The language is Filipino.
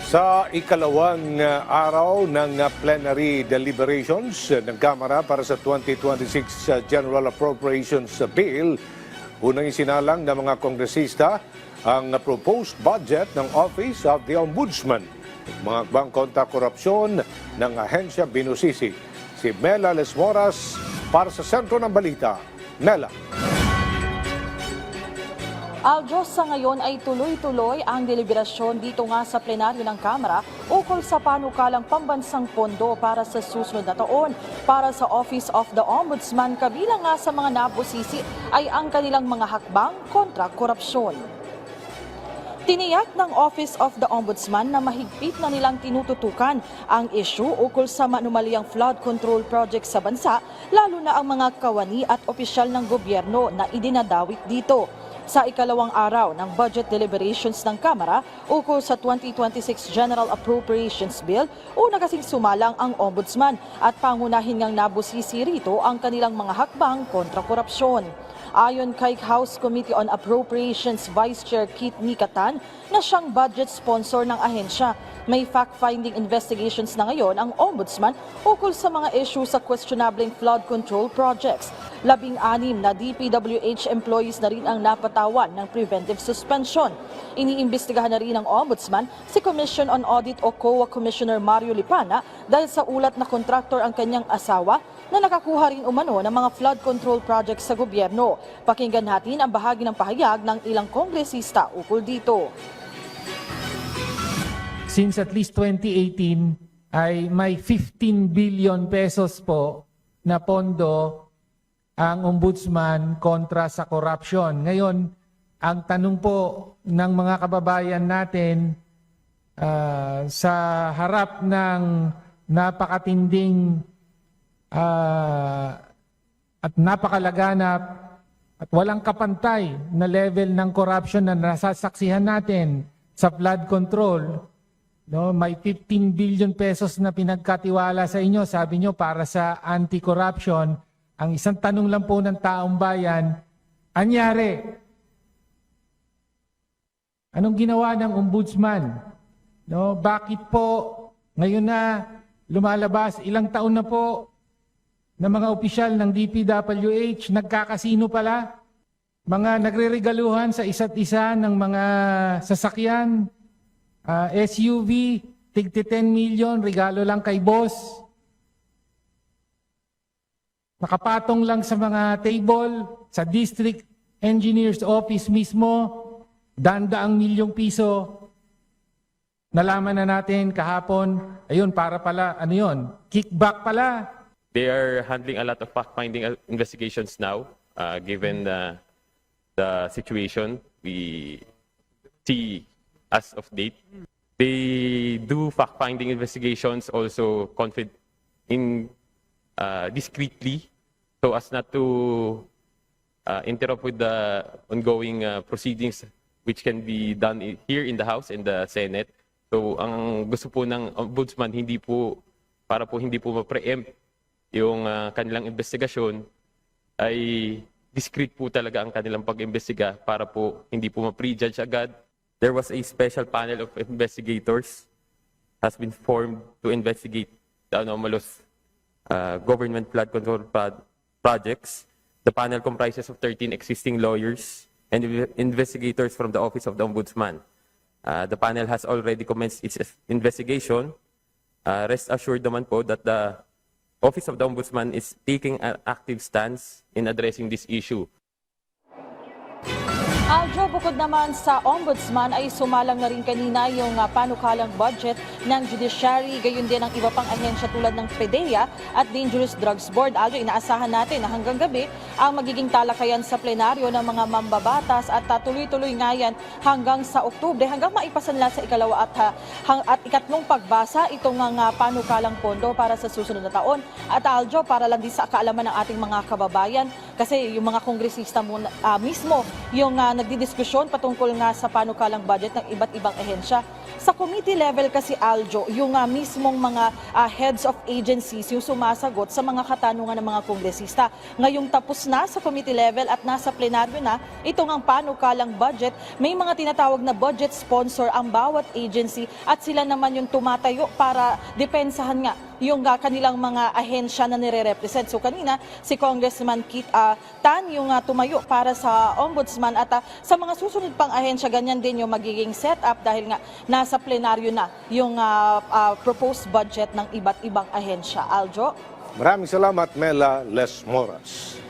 Sa ikalawang araw ng plenary deliberations ng Kamara para sa 2026 General Appropriations Bill, unang isinalang ng mga kongresista ang proposed budget ng Office of the Ombudsman, mga akbang kontra korupsyon ng ahensya binusisi. Si Mela Lesmoras para sa sentro ng balita. Mela. Aljo, sa ngayon ay tuloy-tuloy ang deliberasyon dito nga sa plenaryo ng Kamara ukol sa panukalang pambansang pondo para sa susunod na taon para sa Office of the Ombudsman. Kabilang nga sa mga nabusisi ay ang kanilang mga hakbang kontra korupsyon. Tiniyak ng Office of the Ombudsman na mahigpit na nilang tinututukan ang issue ukol sa manumalyang flood control project sa bansa, lalo na ang mga kawani at opisyal ng gobyerno na idinadawit dito. Sa ikalawang araw ng budget deliberations ng Kamara ukol sa 2026 General Appropriations Bill, una kasing sumalang ang Ombudsman at pangunahin ngang nabusisi rito ang kanilang mga hakbang kontra korupsyon. Ayon kay House Committee on Appropriations Vice Chair Keith Nikatan na siyang budget sponsor ng ahensya, may fact-finding investigations na ngayon ang Ombudsman ukol sa mga issue sa questionable flood control projects. 16 na DPWH employees na rin ang napatawan ng preventive suspension. Iniimbestigahan na rin ng Ombudsman si Commission on Audit o COA Commissioner Mario Lipana dahil sa ulat na kontraktor ang kanyang asawa na nakakuha rin umano ng mga flood control projects sa gobyerno. Pakinggan natin ang bahagi ng pahayag ng ilang kongresista ukol dito. Since at least 2018 ay may 15 billion pesos po na pondo ang Ombudsman kontra sa corruption. Ngayon, ang tanong po ng mga kababayan natin sa harap ng napakatinding at napakalaganap at walang kapantay na level ng corruption na nasasaksihan natin sa flood control, no, may 15 billion pesos na pinagkatiwala sa inyo, sabi nyo, para sa anti-corruption. Ang isang tanong lang po ng taong bayan, anyari? Anong ginawa ng Ombudsman? No, bakit po ngayon na lumalabas, ilang taon na po na mga opisyal ng DPWH nagkakasino pala? Mga nagreregaluhan sa isa't isa ng mga sasakyan, SUV, tig 10 million, regalo lang kay boss. Nakapatong lang sa mga table, sa district engineer's office mismo, dandaang milyong piso. Nalaman na natin kahapon, ayun, para pala, ano yun, kickback pala. They are handling a lot of fact-finding investigations now, given the situation we see as of date. They do fact-finding investigations also discreetly so as not to interrupt with the ongoing proceedings which can be done here in the House and the Senate. So ang gusto po ng Ombudsman hindi po ma-preempt yung kanilang investigasyon, ay discreet po talaga ang kanilang pag-imbestiga para po hindi po ma-prejudge agad. There was a special panel of investigators has been formed to investigate the anomalous government flood control projects. The panel comprises of 13 existing lawyers and investigators from the Office of the Ombudsman. The panel has already commenced its investigation. Rest assured naman po that the Office of the Ombudsman is taking an active stance in addressing this issue. Aljo, bukod naman sa Ombudsman ay sumalang na rin kanina yung panukalang budget ng Judiciary, gayon din ang iba pang ahensya tulad ng PDEA at Dangerous Drugs Board. Aljo, inaasahan natin na hanggang gabi ang magiging talakayan sa plenaryo ng mga mambabatas at tuloy-tuloy nga yan hanggang sa Oktubre, hanggang maipasanla sa ikalawa at ikatlong pagbasa itong panukalang pondo para sa susunod na taon. At Aljo, para lang din sa kaalaman ng ating mga kababayan, kasi yung mga kongresista mismo yung nagdidiskusyon patungkol nga sa panukalang budget ng iba't ibang ahensya. Sa committee level kasi, Aljo, yung mismong mga heads of agencies yung sumasagot sa mga katanungan ng mga kongresista. Ngayong tapos na sa committee level at nasa plenaryo na, ito ngang panukalang budget, may mga tinatawag na budget sponsor ang bawat agency at sila naman yung tumatayo para depensahan nga yung kanilang mga ahensya na nire-represent. So kanina, si Congressman Kit Tan yung tumayo para sa ombudsman at sa mga susunod pang ahensya, ganyan din yung magiging setup dahil nga nasa plenaryo na yung proposed budget ng iba't ibang ahensya. Aljo? Maraming salamat, Mela Les Moras.